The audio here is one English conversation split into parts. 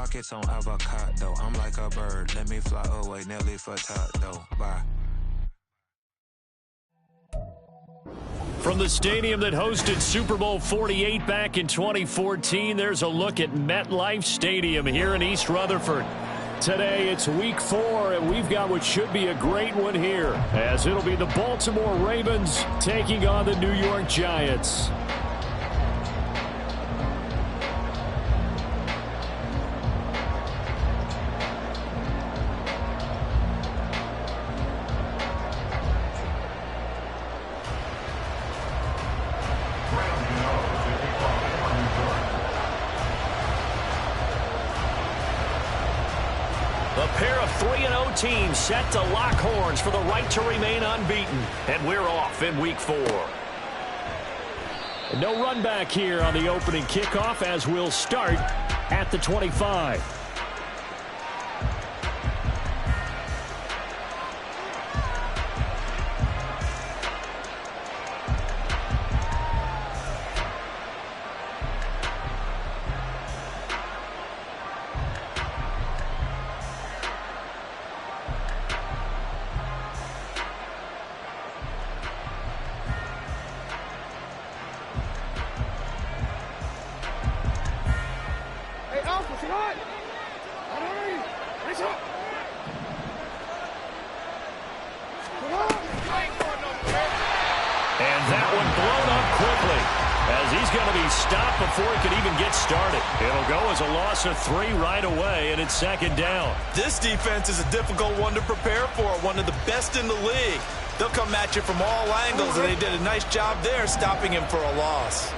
pockets on avocado. I'm like a bird. Let me fly away. Nelly Furtado. Bye. From the stadium that hosted Super Bowl 48 back in 2014, there's a look at MetLife Stadium here in East Rutherford. Today, it's Week 4, and we've got what should be a great one here, as it'll be the Baltimore Ravens taking on the New York Giants. A pair of 3-0 teams set to lock horns for the right to remain unbeaten. And we're off in Week 4. And no run back here on the opening kickoff as we'll start at the 25. And that one blown up quickly as he's going to be stopped before he could even get started. It'll go as a loss of 3 right away, and it's second down. This defense is a difficult one to prepare for, one of the best in the league. They'll come at you from all angles, and they did a nice job there stopping him for a loss.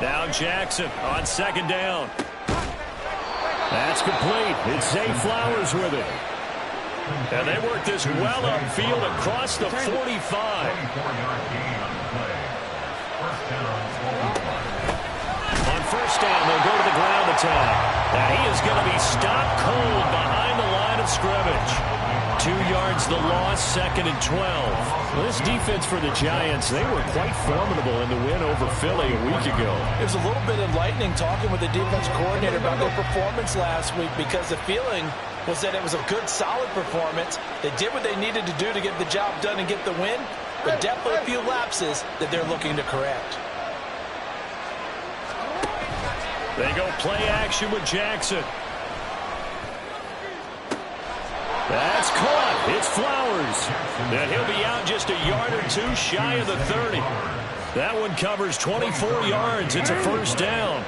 Now Jackson on second down. That's complete. It's Zay Flowers with it. And they work this well upfield across the 45. On first down, they'll go to the ground attack. And he is going to be stopped cold behind the line of scrimmage. 2 yards the loss, second and 12. Well, this defense for the Giants, they were quite formidable in the win over Philly a week ago. It was a little bit enlightening talking with the defense coordinator about their performance last week, because the feeling was that it was a good, solid performance. They did what they needed to do to get the job done and get the win, but definitely a few lapses that they're looking to correct. They go play action with Jackson. That's caught. It's Flowers. And he'll be out just a yard or 2 shy of the 30. That one covers 24 yards. It's a first down.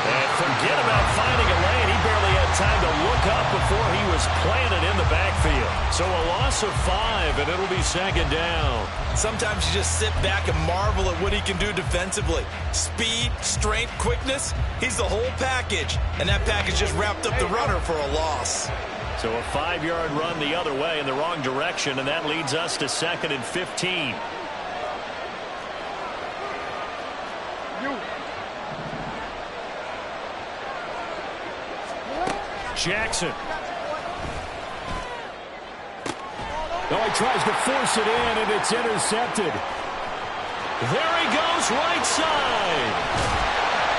And forget about finding a lane. He barely had time to look up before he was planted in the backfield. So a loss of 5, and it'll be second down. Sometimes you just sit back and marvel at what he can do defensively. Speed, strength, quickness, he's the whole package. And that package just wrapped up the runner for a loss. So a 5-yard run the other way in the wrong direction, and that leads us to second and 15. Jackson. Oh, he tries to force it in, and it's intercepted. There he goes, right side.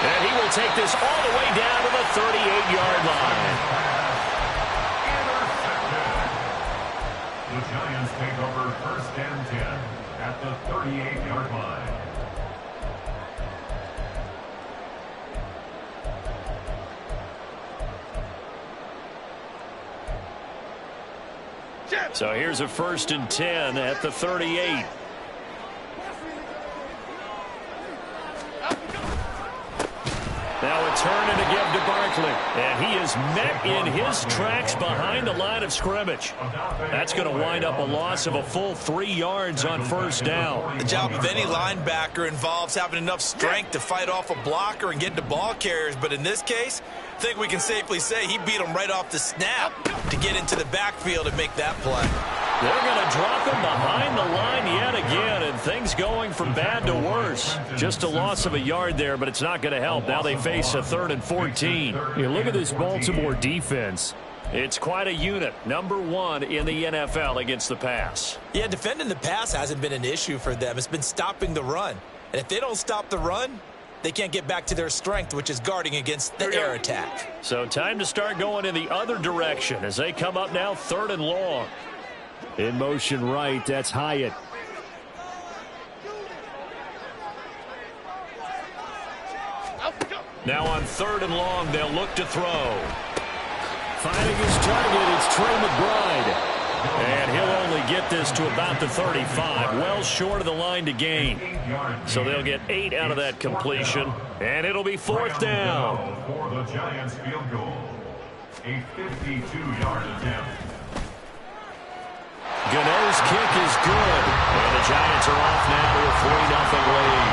And he will take this all the way down to the 38-yard line. The Giants take over first and 10 at the 38-yard line. So here's a first and 10 at the 38. Now a turn and a give to quickly. And he is met in his tracks behind the line of scrimmage. That's going to wind up a loss of a full 3 yards on first down. The job of any linebacker involves having enough strength to fight off a blocker and get to ball carriers. But in this case, I think we can safely say he beat him right off the snap to get into the backfield and make that play. They're going to drop him behind the line yet again, and things going from bad to worse. Just a loss of a yard there, but it's not going to help. Now they face a 3rd and 14. You look at this Baltimore defense. It's quite a unit. Number 1 in the NFL against the pass. Yeah, defending the pass hasn't been an issue for them. It's been stopping the run. And if they don't stop the run, they can't get back to their strength, which is guarding against the air attack. So time to start going in the other direction as they come up now 3rd and long. In motion right, that's Hyatt. Now on 3rd and long, they'll look to throw. Finding his target, it's Trey McBride. And he'll only get this to about the 35, well short of the line to gain. So they'll get 8 out of that completion, and it'll be 4th down. For the Giants field goal, a 52-yard attempt. Gano's kick is good, and the Giants are off now to a 3-0 lead.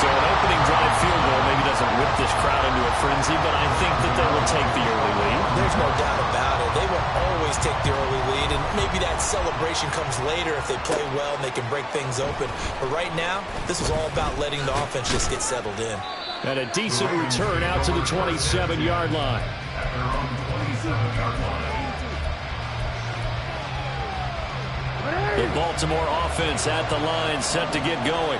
So an opening drive field goal maybe doesn't whip this crowd into a frenzy, but I think that they will take the early lead. There's no doubt about it. They will always take the early lead, and maybe that celebration comes later if they play well and they can break things open. But right now, this is all about letting the offense just get settled in. And a decent return out to the 27-yard line. At their own 27-yard line. The Baltimore offense at the line, set to get going.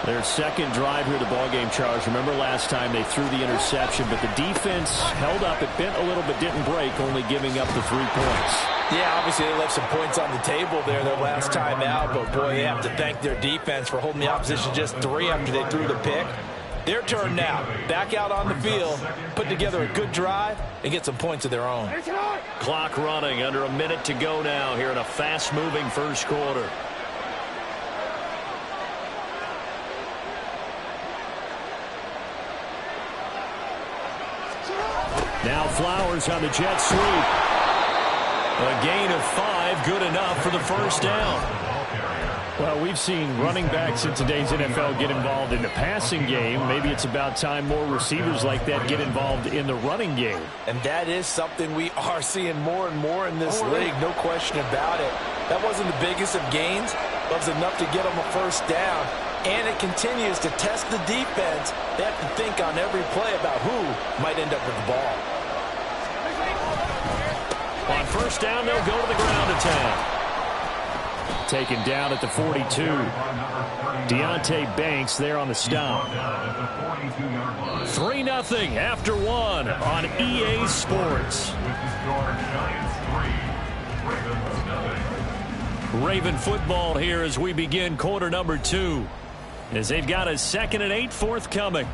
Their second drive here of the ballgame, Charles. Remember last time they threw the interception, but the defense held up. It bent a little but didn't break, only giving up the 3 points. Yeah, obviously they left some points on the table there their last time out, but boy, they have to thank their defense for holding the opposition just 3 after they threw the pick. Their turn now. Back out on the field, put together a good drive, and get some points of their own. Clock running, under a minute to go now here in a fast-moving first quarter. Now Flowers on the jet sweep. A gain of 5, good enough for the first down. Well, we've seen running backs in today's NFL get involved in the passing game. Maybe it's about time more receivers like that get involved in the running game. And that is something we are seeing more and more in this league, no question about it. That wasn't the biggest of gains, but it was enough to get them a first down. And it continues to test the defense. They have to think on every play about who might end up with the ball. On first down, they'll go to the ground attack. Taken down at the 42. Deontay Banks there on the stop. 3-0 after 1 on EA Sports. Raven football here as we begin quarter number 2. As they've got a 2nd and 8 forthcoming.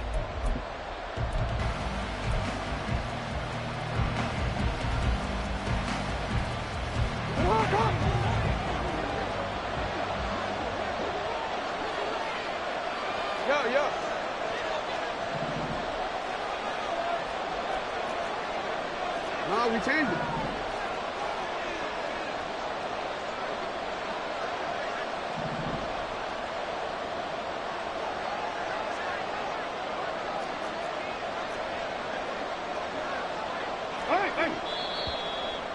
No, we changed it.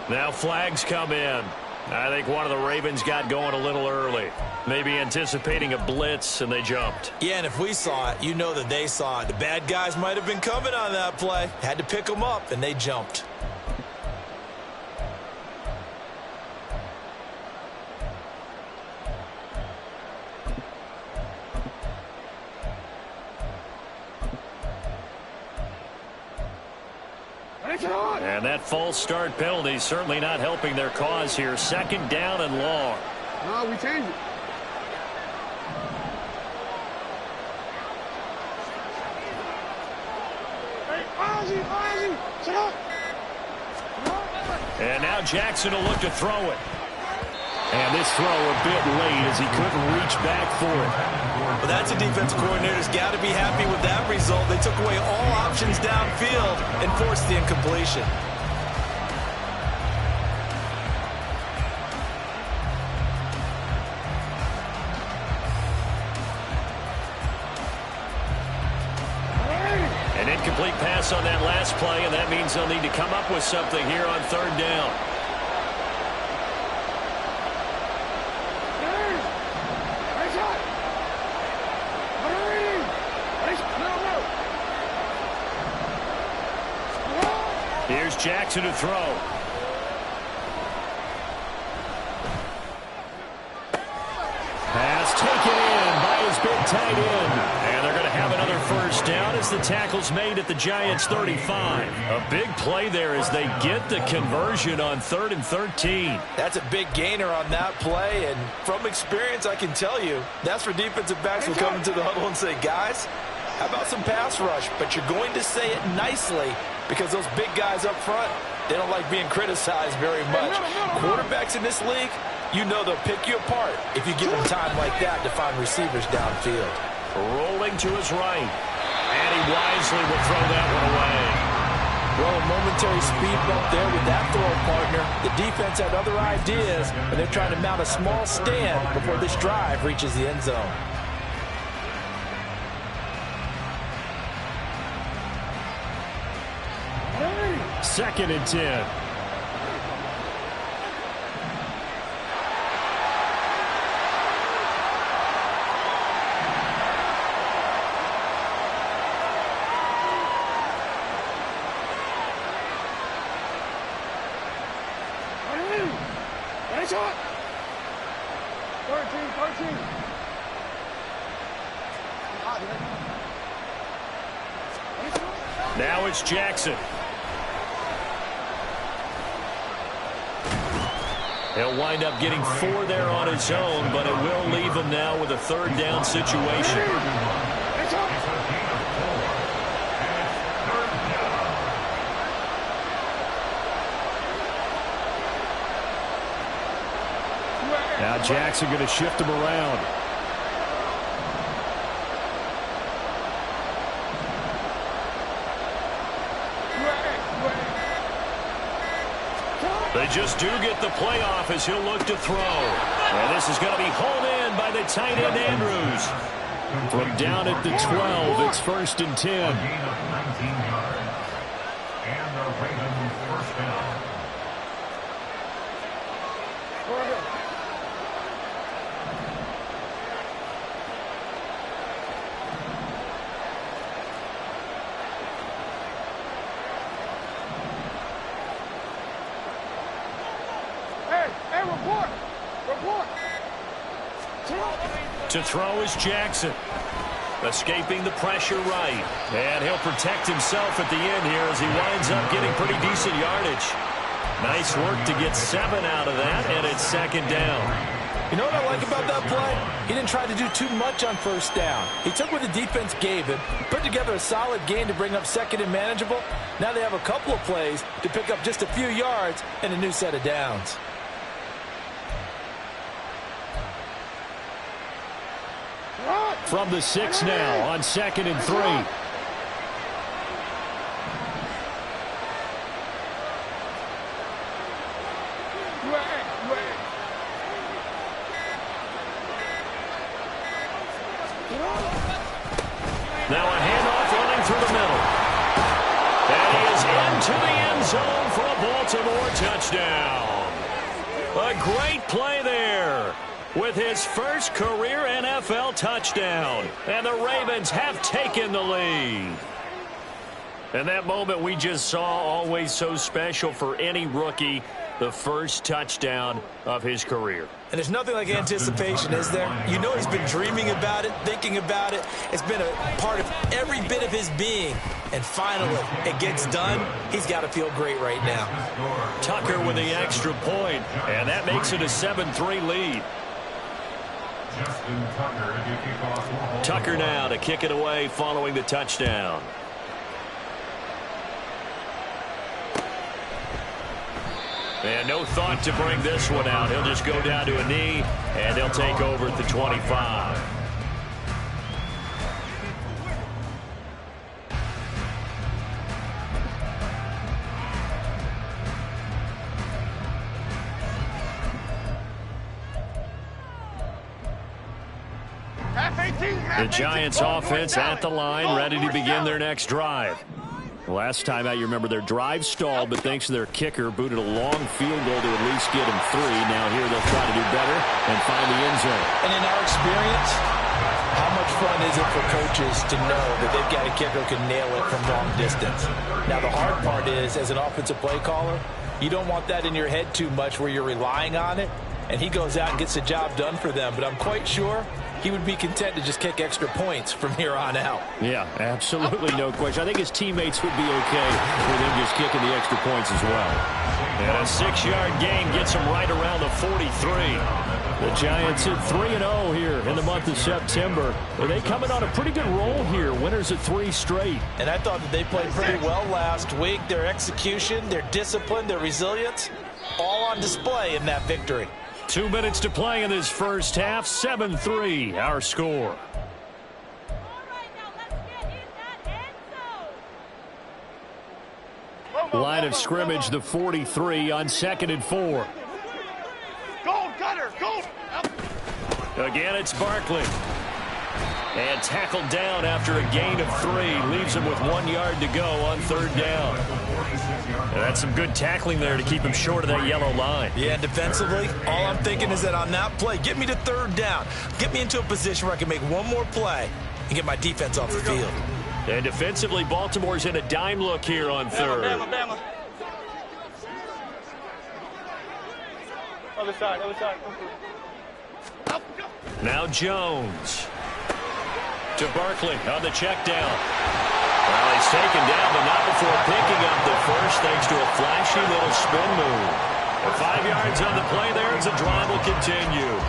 Now flags come in. I think one of the Ravens got going a little early. Maybe anticipating a blitz, and they jumped. Yeah, and if we saw it, you know that they saw it. The bad guys might have been coming on that play. Had to pick them up, and they jumped. And that false start penalty certainly not helping their cause here. 2nd down and long. No, we changed it. And now Jackson will look to throw it. And this throw a bit late as he couldn't reach back for it. Well, that's a defense coordinator's got to be happy with that result. They took away all options downfield and forced the incompletion. An incomplete pass on that last play, and that means they'll need to come up with something here on third down. Here's Jackson to throw. Pass taken in by his big tight end. And they're going to have another first down as the tackle's made at the Giants' 35. A big play there as they get the conversion on 3rd and 13. That's a big gainer on that play, and from experience, I can tell you, that's where defensive backs will come into the huddle and say, guys, how about some pass rush? But you're going to say it nicely because those big guys up front, they don't like being criticized very much. Quarterbacks in this league, you know they'll pick you apart if you give them time like that to find receivers downfield. Rolling to his right. And he wisely will throw that one away. Well, a momentary speed bump there with that throw, partner. The defense had other ideas, and they're trying to mount a small stand before this drive reaches the end zone. Second and 10. Nice shot. 13. Now it's Jackson. He'll wind up getting 4 there on his own, but it will leave him now with a third down situation. Now Jackson going to shift him around. They just do get the playoff as he'll look to throw. And this is going to be hauled in by the tight end Andrews. From down at the 12, it's 1st and 10. Gain of 19 yards. And the Ravens first down. Report. To throw is Jackson. Escaping the pressure right. And he'll protect himself at the end here as he winds up getting pretty decent yardage. Nice work to get 7 out of that, and it's 2nd down. You know what I like about that play? He didn't try to do too much on first down. He took what the defense gave him, put together a solid gain to bring up 2nd and manageable. Now they have a couple of plays to pick up just a few yards and a new set of downs. From the 6 now on 2nd and 3. Now a handoff running through the middle. And he is into the end zone for a Baltimore touchdown. A great play there with his first career NFL touchdown. And the Ravens have taken the lead. And that moment we just saw, always so special for any rookie, the first touchdown of his career. And there's nothing like anticipation, is there? You know he's been dreaming about it, thinking about it. It's been a part of every bit of his being. And finally, it gets done. He's got to feel great right now. Tucker with the extra point, and that makes it a 7-3 lead. Tucker now to kick it away following the touchdown. And no thought to bring this one out. He'll just go down to a knee, and they'll take over at the 25. The Giants offense at the line, ready to begin their next drive. Last time out, you remember their drive stalled, but thanks to their kicker, booted a long field goal to at least get him 3. Now here they'll try to do better and find the end zone. And in our experience, how much fun is it for coaches to know that they've got a kicker who can nail it from long distance? Now the hard part is, as an offensive play caller, you don't want that in your head too much where you're relying on it, and he goes out and gets the job done for them. But I'm quite sure he would be content to just kick extra points from here on out. Yeah, absolutely no question. I think his teammates would be okay with him just kicking the extra points as well. And a 6-yard gain gets him right around the 43. The Giants at 3-0 here in the month of September. Are they coming on a pretty good roll here? Winners at 3 straight. And I thought that they played pretty well last week. Their execution, their discipline, their resilience, all on display in that victory. 2 minutes to play in this first half. 7-3, our score. Line of scrimmage, the 43 on 2nd and 4. Go, Gunner, go! Again, it's Barkley. And tackled down after a gain of 3. Leaves him with 1 yard to go on 3rd down. And that's some good tackling there to keep him short of that yellow line. Yeah, defensively, all I'm thinking is that on that play, get me to 3rd down. Get me into a position where I can make one more play and get my defense off the field. And defensively, Baltimore's in a dime look here on 3rd. Bama. Other side, other side. Now Jones. To Barkley on the check down. Well, he's taken down, but not before picking up the first, thanks to a flashy little spin move. 5 yards on the play there as the drive will continue.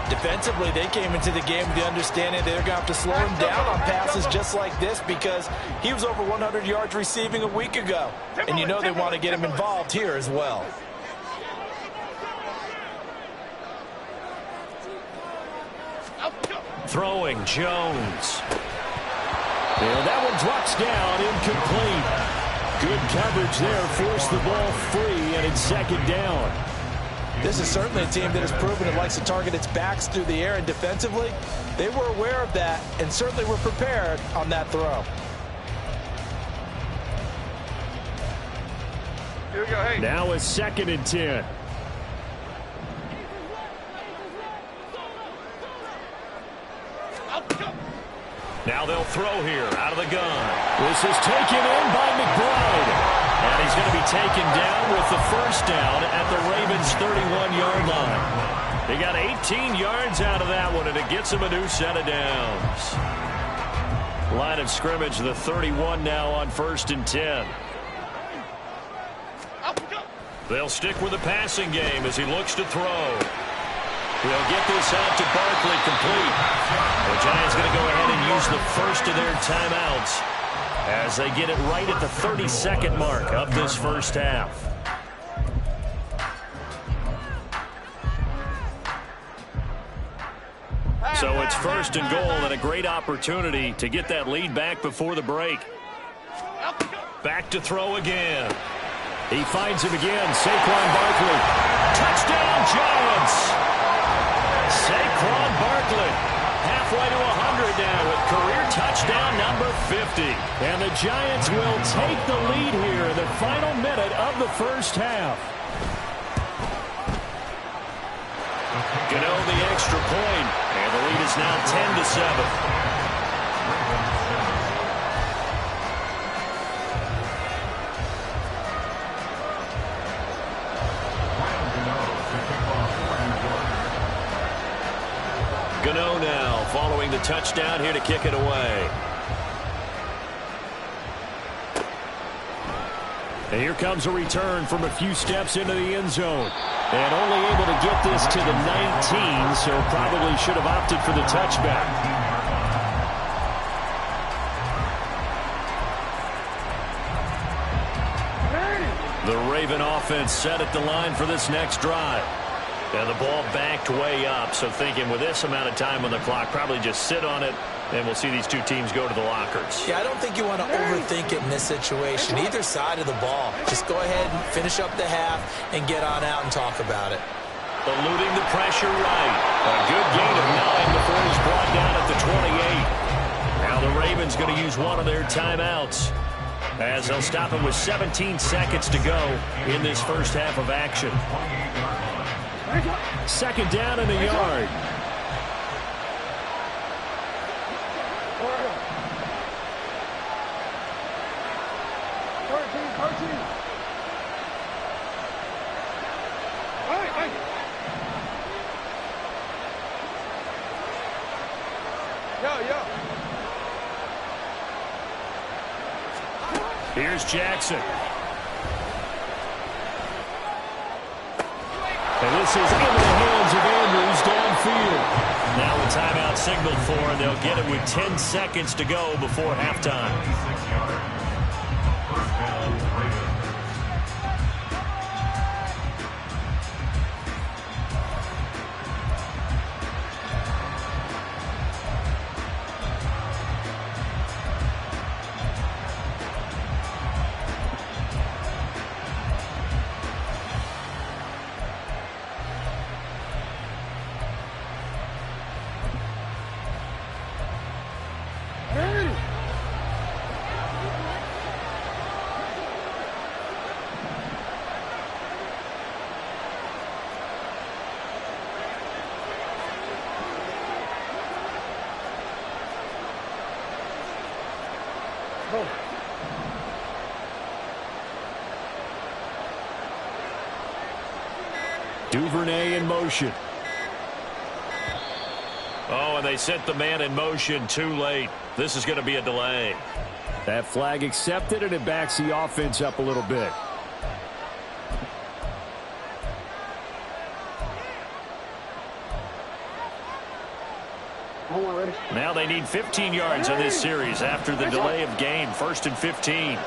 Defensively, they came into the game with the understanding they're going to have to slow him down on passes just like this because he was over 100 yards receiving a week ago. And you know they want to get him involved here as well. Throwing Jones. And that one drops down, incomplete. Good coverage there, forced the ball free, and it's 2nd down. This is certainly a team that has proven it likes to target its backs through the air, and defensively, they were aware of that and certainly were prepared on that throw. Here we go, hey. Now a 2nd and 10. Now they'll throw here out of the gun. This is taken in by McBride. And he's going to be taken down with the first down at the Ravens' 31-yard line. They got 18 yards out of that one, and it gets him a new set of downs. Line of scrimmage, the 31 now on 1st and 10. They'll stick with the passing game as he looks to throw. They'll get this out to Barkley, complete. The Giants going to go ahead and use the first of their timeouts as they get it right at the 32nd mark of this first half. So it's 1st and goal and a great opportunity to get that lead back before the break. Back to throw again. He finds him again. Saquon Barkley. Touchdown, Giants! Saquon Barkley, halfway to 100 now with career touchdown number 50. And the Giants will take the lead here in the final minute of the first half. Gano the extra point, and the lead is now 10-7. Gano now following the touchdown here to kick it away. And here comes a return from a few steps into the end zone. And only able to get this to the 19, so probably should have opted for the touchback. The Raven offense set at the line for this next drive. And the ball backed way up, so thinking with this amount of time on the clock, probably just sit on it, and we'll see these two teams go to the lockers. Yeah, I don't think you want to overthink it in this situation. Either side of the ball. Just go ahead and finish up the half and get on out and talk about it. Eluding the pressure right. A good gain of 9 before he's brought down at the 28. Now the Ravens going to use one of their timeouts, as they'll stop him with 17 seconds to go in this first half of action. Second down and a yard. Here's Jackson. And this is into the hands of Andrews downfield. Now a timeout signaled for, and they'll get it with 10 seconds to go before halftime. First down, Ravens. Duvernay in motion. Oh, and they sent the man in motion too late. This is going to be a delay. That flag accepted, and it backs the offense up a little bit. Now they need 15 yards in this series after the delay of game. 1st and 15.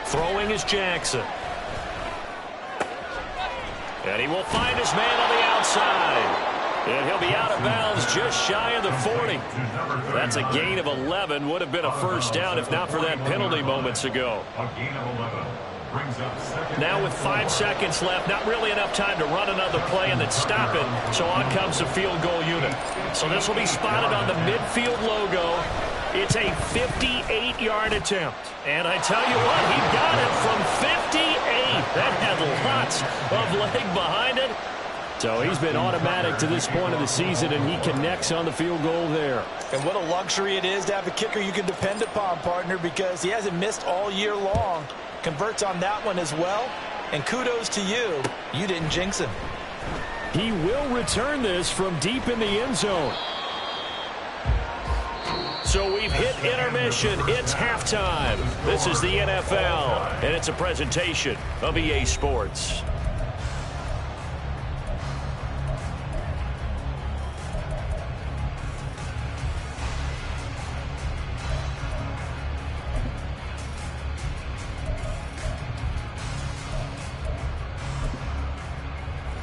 Throwing is Jackson. And he will find his man on the outside. And he'll be out of bounds just shy of the 40. That's a gain of 11. Would have been a first down if not for that penalty moments ago. A gain of 11 brings up second. Now with 5 seconds left, not really enough time to run another play and then stop it. So on comes the field goal unit. So this will be spotted on the midfield logo. It's a 58-yard attempt. And I tell you what, he got it from 58. That had lots of leg behind it. So he's been automatic to this point of the season, and he connects on the field goal there. And what a luxury it is to have a kicker you can depend upon, partner, because he hasn't missed all year long. Converts on that one as well. And kudos to you. You didn't jinx him. He will return this from deep in the end zone. So we've hit intermission. It's halftime. This is the NFL, and it's a presentation of EA Sports.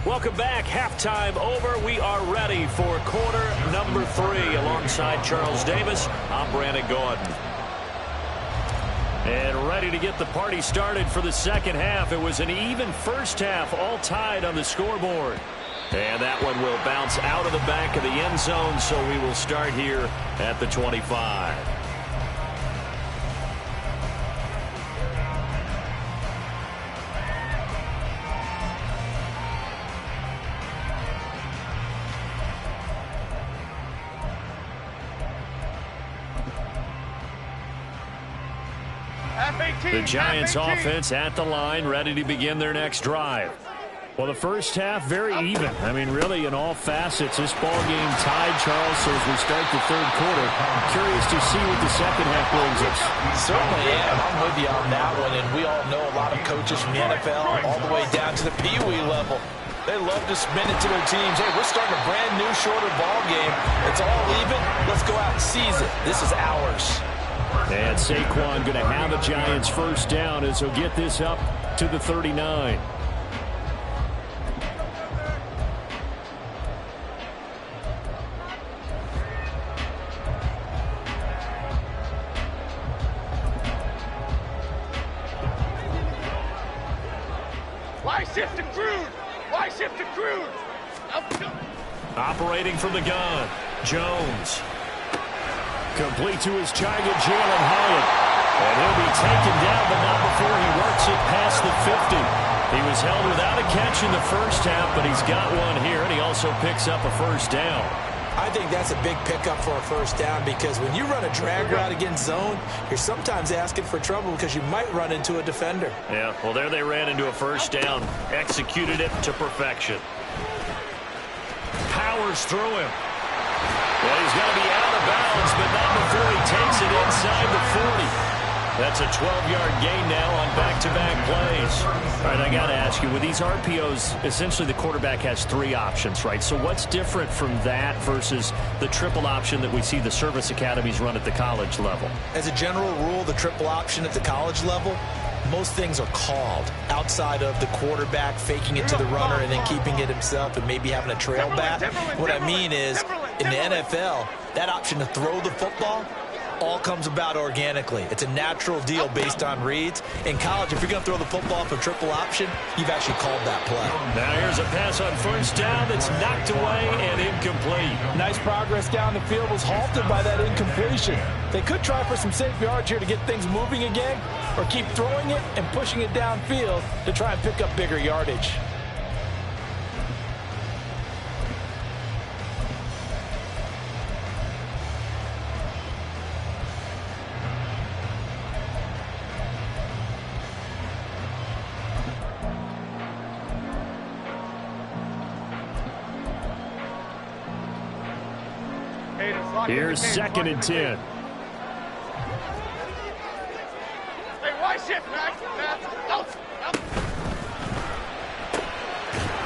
Welcome back. Halftime over. We are ready for quarter number 3. Alongside Charles Davis, I'm Brandon Gordon. And ready to get the party started for the second half. It was an even first half, all tied on the scoreboard. And that one will bounce out of the back of the end zone, so we will start here at the 25. The Giants offense at the line, ready to begin their next drive. Well, the first half, very even. I mean, really, in all facets, this ball game tied, Charles. So as we start the third quarter, I'm curious to see what the second half brings us. Certainly am. I'm with you on that one. And we all know a lot of coaches from the NFL all the way down to the Pee-wee level. They love to spin it to their teams. Hey, we're starting a brand new, shorter ball game. It's all even. Let's go out and seize it. This is ours. And Saquon going to have a Giants first down as he'll get this up to the 39. Why shift to crude? Why shift to crude? Operating from the gun, Jones. Complete to his giant Jalen Hyatt. And he'll be taken down, but not before he works it past the 50. He was held without a catch in the first half, but he's got one here, and he also picks up a first down. I think that's a big pickup for a first down because when you run a drag route against zone, you're sometimes asking for trouble because you might run into a defender. Yeah, well, there they ran into a first down. Executed it to perfection. Powers through him. Well, he's going to be out of bounds, but not before he takes it inside the 40. That's a 12-yard gain now on back-to-back plays. All right, I got to ask you, with these RPOs, essentially the quarterback has three options, right? So what's different from that versus the triple option that we see the service academies run at the college level? As a general rule, the triple option at the college level, most things are called outside of the quarterback faking it to the runner and then keeping it himself and maybe having a trail back. What I mean is, in the NFL, that option to throw the football all comes about organically. It's a natural deal based on reads. In college, if you're going to throw the football for triple option, you've actually called that play. Now here's a pass on first down that's knocked away and incomplete. Nice progress down the field was halted by that incompletion. They could try for some safe yards here to get things moving again, or keep throwing it and pushing it downfield to try and pick up bigger yardage. Here's 2nd and 10. Hey, why shift, Max? Out.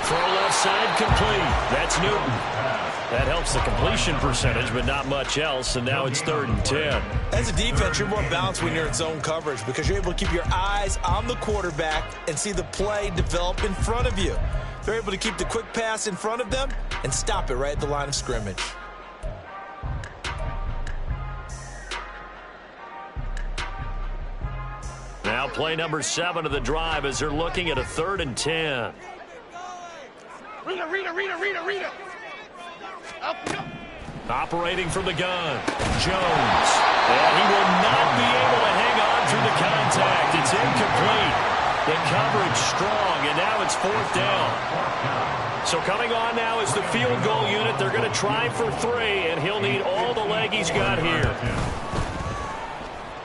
Throw left side complete. That's Newton. That helps the completion percentage, but not much else, and now it's 3rd and 10. As a defense, you're more balanced when you're in zone coverage because you're able to keep your eyes on the quarterback and see the play develop in front of you. They're able to keep the quick pass in front of them and stop it right at the line of scrimmage. Now play number 7 of the drive as they're looking at a 3rd and 10. Rita. Up. Operating from the gun, Jones. And he will not be able to hang on through the contact. It's incomplete. The coverage strong, and now it's 4th down. So coming on now is the field goal unit. They're going to try for 3, and he'll need all the leg he's got here.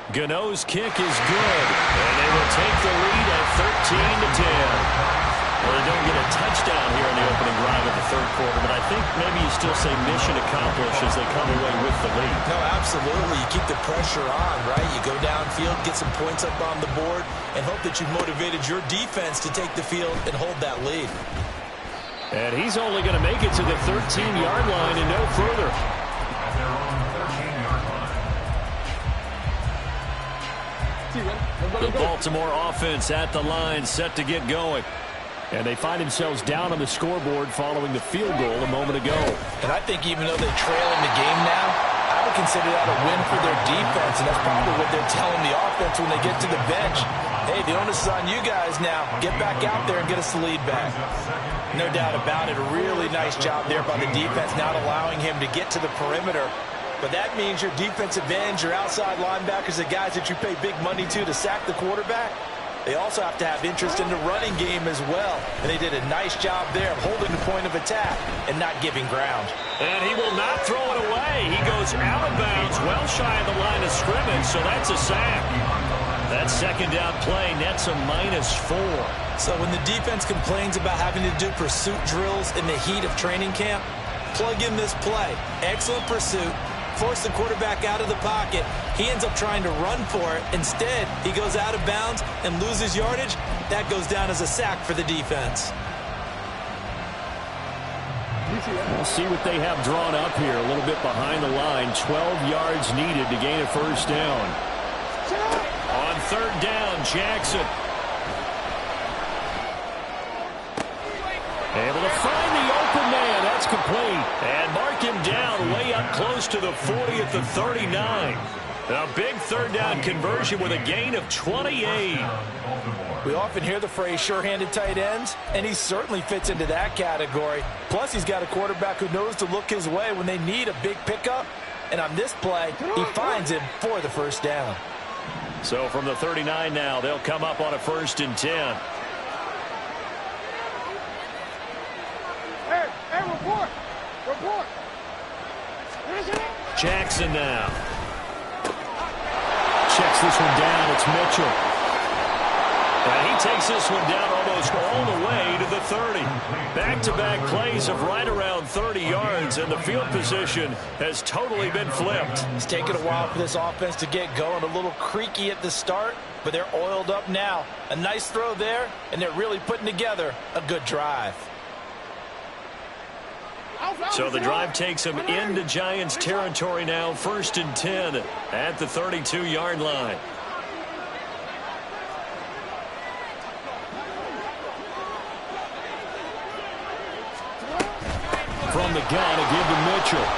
Gano's kick is good, and they will take the lead at 13-10. Well, they don't get a touchdown here in the opening drive of the third quarter, but I think maybe you still say mission accomplished as they come away with the lead. No, absolutely. You keep the pressure on, right? You go downfield, get some points up on the board, and hope that you've motivated your defense to take the field and hold that lead. And he's only going to make it to the 13-yard line and no further. At their own 13-yard line. The Baltimore offense at the line, set to get going. And they find themselves down on the scoreboard following the field goal a moment ago. And I think even though they trail in the game now, I would consider that a win for their defense, and that's probably what they're telling the offense when they get to the bench. Hey, the onus is on you guys now. Get back out there and get us the lead back. No doubt about it. A really nice job there by the defense, not allowing him to get to the perimeter. But that means your defensive ends, your outside linebackers, the guys that you pay big money to sack the quarterback, They also have to have interest in the running game as well. And they did a nice job there of holding the point of attack and not giving ground. And he will not throw it away. He goes out of bounds, well shy of the line of scrimmage, so that's a sack. That second down play nets a -4. So when the defense complains about having to do pursuit drills in the heat of training camp, plug in this play. Excellent pursuit. Force the quarterback out of the pocket. He ends up trying to run for it. Instead, he goes out of bounds and loses yardage. That goes down as a sack for the defense. We'll see what they have drawn up here. A little bit behind the line. 12 yards needed to gain a first down. On third down, Jackson. Able to find the open man. That's complete. And mark him down way up close to the 40 at the 39. A big third down conversion with a gain of 28. We often hear the phrase sure-handed tight ends, and he certainly fits into that category. Plus, he's got a quarterback who knows to look his way when they need a big pickup. And on this play, he finds him for the first down. So from the 39 now, they'll come up on a 1st and 10. Hey, report! Report! Jackson now. Checks this one down. It's Mitchell. And he takes this one down almost all the way to the 30. Back-to-back plays of right around 30 yards, and the field position has totally been flipped. It's taken a while for this offense to get going. A little creaky at the start, but they're oiled up now. A nice throw there, and they're really putting together a good drive. So the drive takes them into Giants territory now, 1st and 10 at the 32-yard line. From the gun, a give to Mitchell.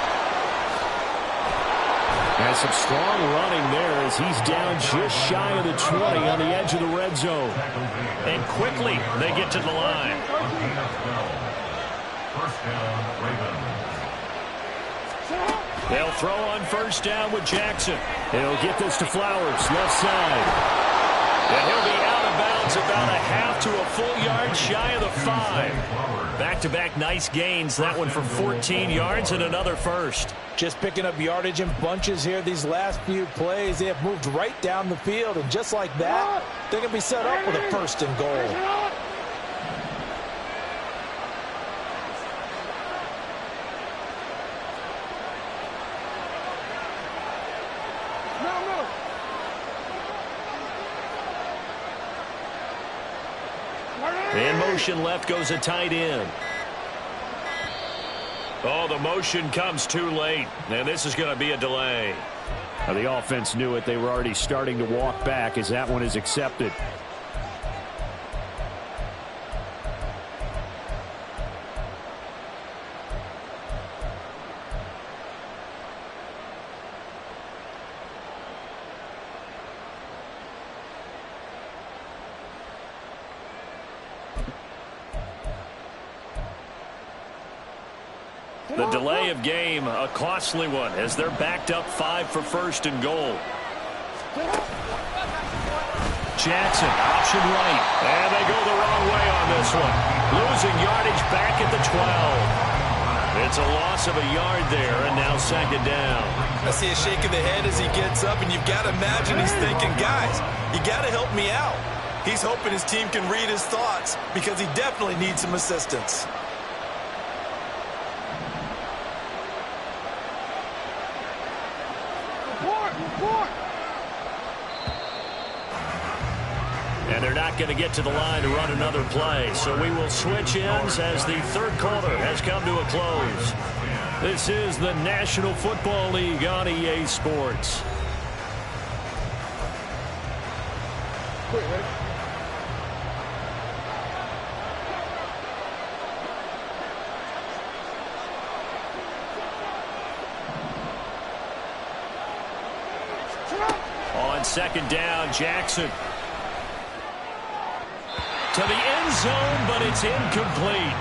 And some strong running there as he's down just shy of the 20 on the edge of the red zone. And quickly they get to the line. First down, Ravens. They'll throw on first down with Jackson. He'll get this to Flowers, left side. And he'll be out of bounds about a half to a full yard shy of the 5. Back-to-back nice gains. That one for 14 yards and another first. Just picking up yardage in bunches here these last few plays. They have moved right down the field, and just like that, they're going to be set up with a 1st and goal. In motion left goes a tight end. Oh, the motion comes too late, and this is going to be a delay. Now, the offense knew it. They were already starting to walk back as that one is accepted. The delay of game, a costly one, as they're backed up 5 for 1st and goal. Jackson, option right. And they go the wrong way on this one. Losing yardage back at the 12. It's a loss of a yard there, and now 2nd down. I see a shake of the head as he gets up, and you've got to imagine he's thinking, guys, you got to help me out. He's hoping his team can read his thoughts because he definitely needs some assistance. And they're not going to get to the line to run another play. So we will switch ends as the 3rd quarter has come to a close. This is the National Football League on EA Sports. On 2nd down, Jackson. To the end zone, but it's incomplete.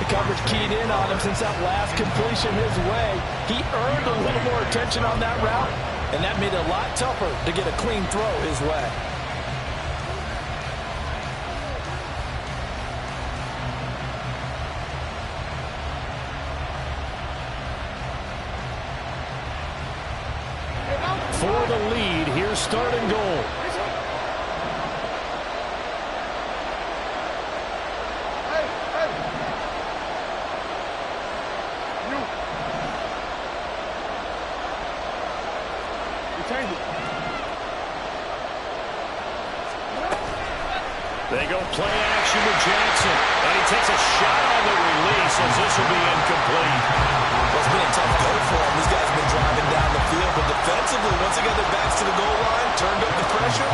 The coverage keyed in on him since that last completion his way. He earned a little more attention on that route, and that made it a lot tougher to get a clean throw his way. it's 3rd and goal. They go play action with Jackson, and he takes a shot on the release as this will be incomplete. Well, it's been a tough go for him. These guys have been driving down the field, but defensively, once they got their backs to the goal line, turned up the pressure,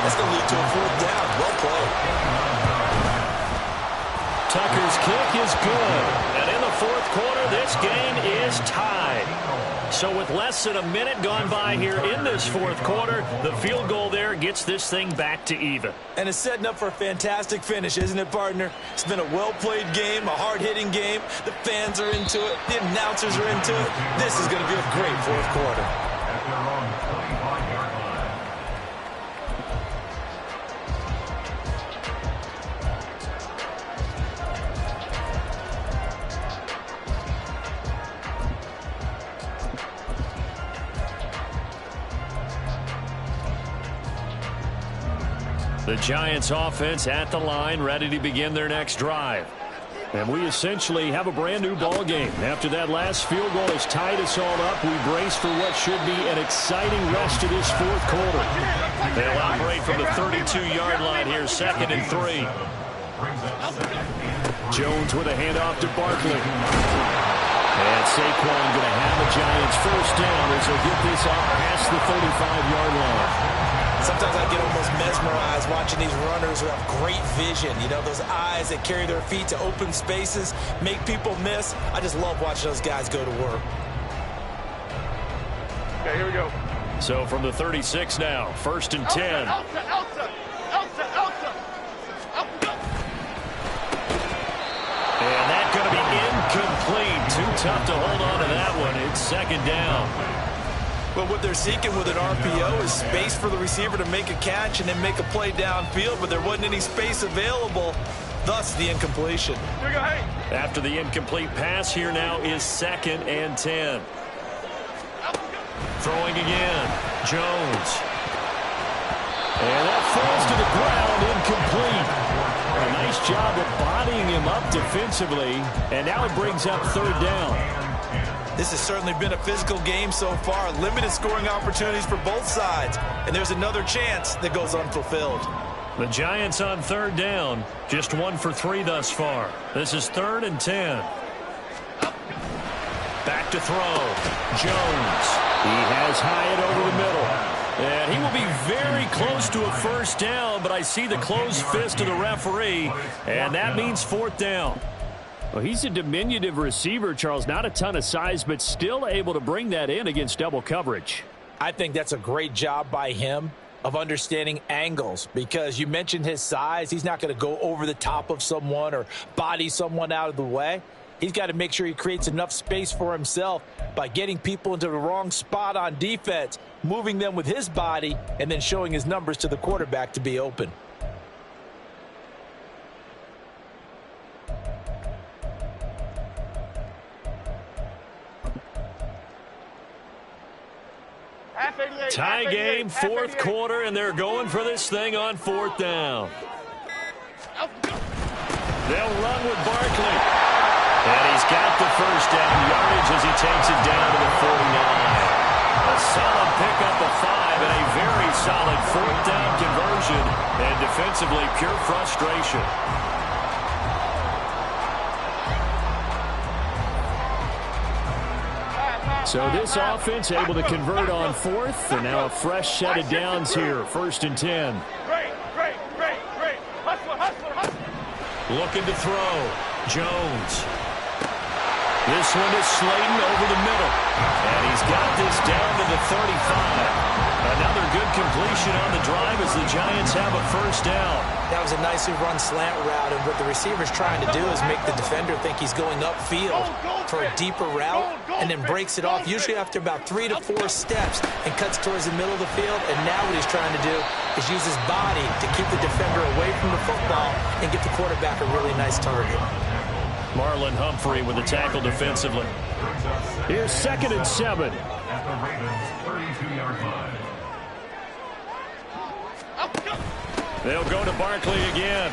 that's going to lead to a 4th down. Well played. Tucker's kick is good, and in the 4th quarter, this game is tied. So with less than a minute gone by here in this 4th quarter, the field goal there gets this thing back to even. And it's setting up for a fantastic finish, isn't it, partner? It's been a well-played game, a hard-hitting game. The fans are into it. The announcers are into it. This is going to be a great 4th quarter. At their own 25-yard line. The Giants offense at the line, ready to begin their next drive. And we essentially have a brand new ball game. After that last field goal has tied us all up, we brace for what should be an exciting rest of this 4th quarter. They'll operate from the 32-yard line here, 2nd and 3. Jones with a handoff to Barkley. And Saquon going to have the Giants 1st down as they get this off past the 35-yard line. Sometimes I get almost mesmerized watching these runners who have great vision. You know, those eyes that carry their feet to open spaces, make people miss. I just love watching those guys go to work. Okay, here we go. So from the 36 now, 1st and 10. And that's going to be incomplete. Too tough to hold on to that one. It's 2nd down. But what they're seeking with an RPO is space for the receiver to make a catch and then make a play downfield, but there wasn't any space available, thus the incompletion. Here we go, hey. After the incomplete pass, here now is 2nd and 10. Throwing again, Jones. And that falls to the ground, incomplete. A nice job of bodying him up defensively, and now it brings up 3rd down. This has certainly been a physical game so far. Limited scoring opportunities for both sides. And there's another chance that goes unfulfilled. The Giants on 3rd down. Just 1 for 3 thus far. This is 3rd and 10. Back to throw. Jones. He has Hyatt over the middle. And he will be very close to a 1st down, but I see the closed fist of the referee, and that means 4th down. Well, he's a diminutive receiver, Charles. Not a ton of size, but still able to bring that in against double coverage. I think that's a great job by him of understanding angles, because you mentioned his size. He's not going to go over the top of someone or body someone out of the way. He's got to make sure he creates enough space for himself by getting people into the wrong spot on defense, moving them with his body, and then showing his numbers to the quarterback to be open. Tie game, 4th quarter, and they're going for this thing on 4th down. They'll run with Barkley. And he's got the 1st down yardage as he takes it down to the 49. A solid pickup of 5 and a very solid 4th down conversion. And defensively, pure frustration. So this offense able to convert on 4th, and now a fresh set of downs here, 1st and 10. Great. Hustler. Looking to throw. Jones. This one is Slayton over the middle. And he's got this down to the 35. Another good completion on the drive as the Giants have a 1st down. That was a nicely run slant route, and what the receiver's trying to do is make the defender think he's going upfield for a deeper route, and then breaks it off, usually after about 3 to 4 steps, and cuts towards the middle of the field. And now what he's trying to do is use his body to keep the defender away from the football and get the quarterback a really nice target. Marlon Humphrey with the tackle defensively. Here's 2nd and 7. At the Ravens' 32-yard line. They'll go to Barkley again.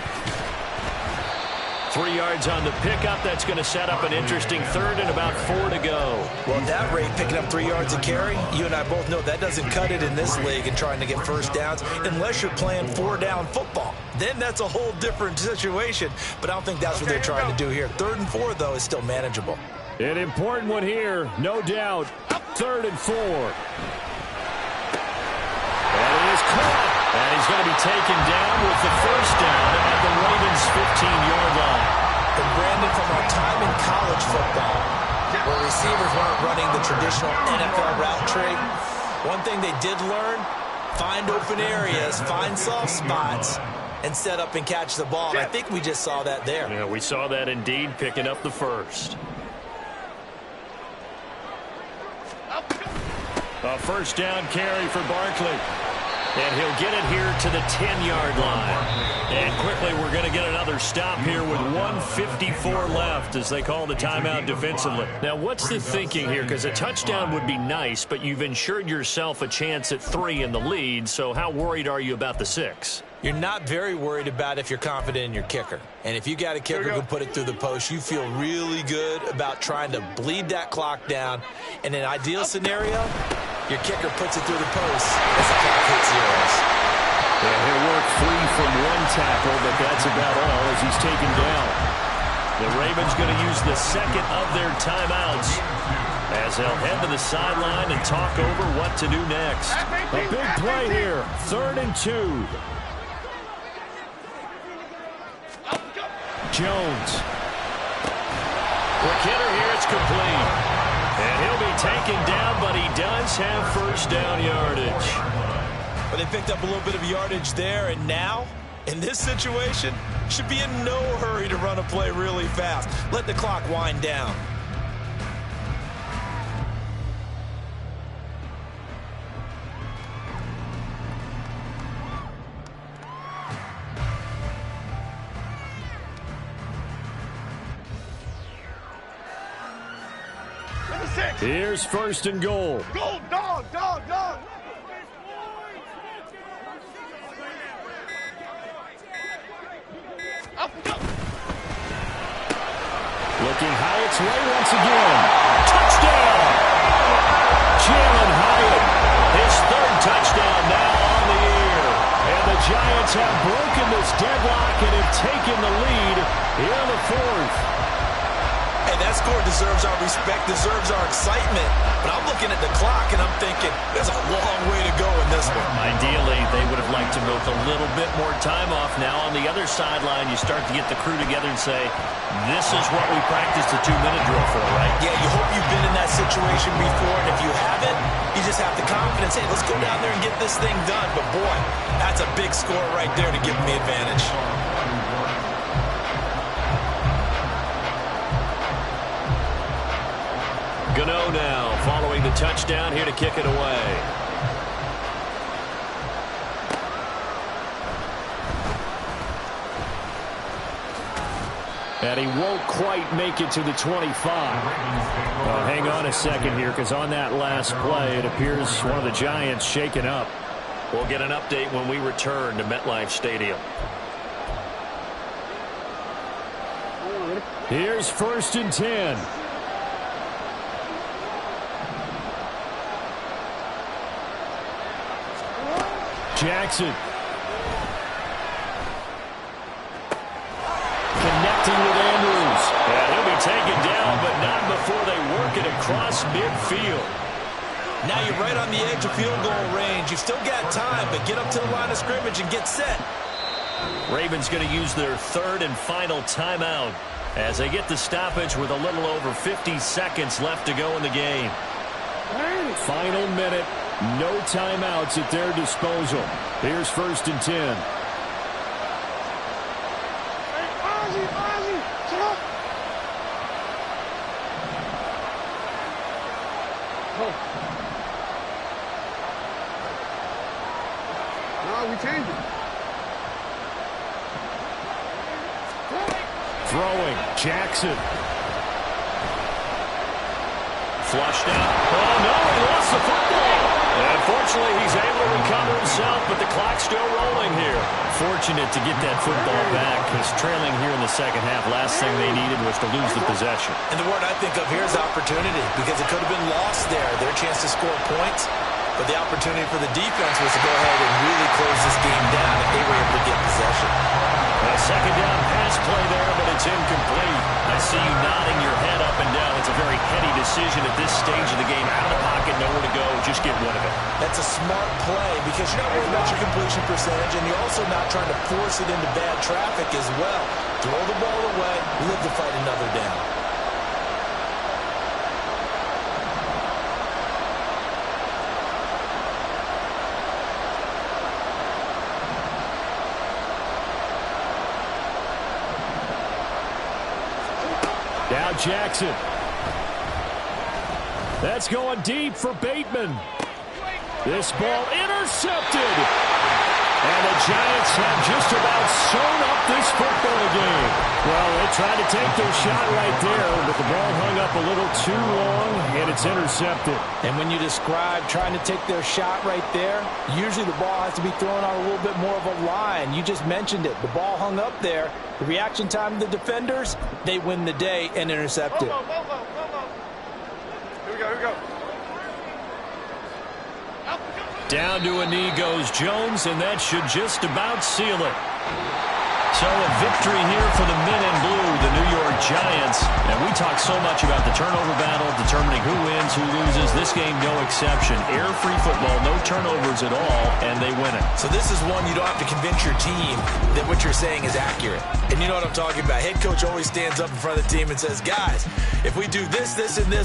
3 yards on the pickup. That's going to set up an interesting third and about 4 to go. Well, at that rate, picking up 3 yards a carry, you and I both know that doesn't cut it in this league and trying to get first downs unless you're playing 4-down football. Then that's a whole different situation, but I don't think that's what they're trying to do here. 3rd and 4, though, is still manageable. An important one here, no doubt. 3rd and 4. And it is caught. And he's going to be taken down with the first down at the Ravens' 15-yard line. And Brandon, from our time in college football, where receivers weren't running the traditional NFL route tree, one thing they did learn, find open areas, find soft spots, and set up and catch the ball. And I think we just saw that there. Yeah, we saw that indeed, picking up the first. A first down carry for Barkley. And he'll get it here to the 10-yard line. And quickly, we're going to get another stop here with 1:54 left as they call the timeout defensively. Now, what's the thinking here? Because a touchdown would be nice, but you've ensured yourself a chance at 3 in the lead. So how worried are you about the 6? You're not very worried about if you're confident in your kicker. And if you got a kicker who can put it through the post, you feel really good about trying to bleed that clock down. In an ideal scenario, your kicker puts it through the post as the clock hits zeros. Yeah, he'll work free from one tackle, but that's about all as he's taken down. The Ravens going to use the second of their timeouts as they'll head to the sideline and talk over what to do next. A big play here, 3rd and 2. Jones. Quick hitter here, it's complete. And he'll be taken down, but he does have first down yardage. But they picked up a little bit of yardage there, and now, in this situation, should be in no hurry to run a play really fast. Let the clock wind down. Here's 1st and goal. Go, dog, dog, dog. Looking Hyatt's way once again. Touchdown! Jalen Hyatt, his 3rd touchdown now on the year. And the Giants have broken this deadlock and have taken the lead in the 4th. Hey, that score deserves our respect, deserves our excitement. But I'm looking at the clock, and I'm thinking, there's a long way to go in this one. Ideally, they would have liked to milk a little bit more time off. Now, on the other sideline, you start to get the crew together and say, this is what we practiced a 2-minute drill for, right? Yeah, you hope you've been in that situation before, and if you haven't, you just have the confidence, hey, let's go down there and get this thing done. But, boy, that's a big score right there to give them the advantage. Gano now following the touchdown here to kick it away. And he won't quite make it to the 25. Hang on a second here, because on that last play, it appears one of the Giants shaken up. We'll get an update when we return to MetLife Stadium. Here's 1st and 10. Jackson. Connecting with Andrews. And he'll be taken down, but not before they work it across midfield. Now you're right on the edge of field goal range. You've still got time, but get up to the line of scrimmage and get set. Ravens going to use their 3rd and final timeout as they get the stoppage with a little over 50 seconds left to go in the game. Final minute. No timeouts at their disposal. Here's 1st and 10. Hey, Ozzie, shut up. Oh. No, we changed it. Throwing, Jackson. Flushed out. Oh, no, he lost the football. Unfortunately, he's able to recover himself, but the clock's still rolling fortunate to get that football back because trailing here in the second half, last thing they needed was to lose the possession. And the word I think of here is opportunity because it could have been lost there. Their chance to score points, but the opportunity for the defense was to go ahead and really close this game down if they were able to get possession. A second down pass play there, but it's incomplete. I see you nodding your head up and down. It's a very heady decision at this stage of the game. Out of the pocket, nowhere to go. Just get rid of it. That's a smart play because you're not worried about your completion percentage, and you're also not trying to force it into bad traffic as well. Throw the ball away, live to fight another down. Now Jackson. That's going deep for Bateman. This ball intercepted. And the Giants have just about sewn up this football game. Well, they tried to take their shot right there, but the ball hung up a little too long, and it's intercepted. And when you describe trying to take their shot right there, usually the ball has to be thrown on a little bit more of a line. You just mentioned it. The ball hung up there. The reaction time of the defenders, they win the day and intercept it. Here we go. Down to a knee goes Jones, and that should just about seal it. So a victory here for the men in blue, the New York Giants. And we talk so much about the turnover battle, determining who wins, who loses. This game, no exception. Air-free football, no turnovers at all, and they win it. So this is one you don't have to convince your team that what you're saying is accurate. And you know what I'm talking about. Head coach always stands up in front of the team and says, guys, if we do this, this, and this,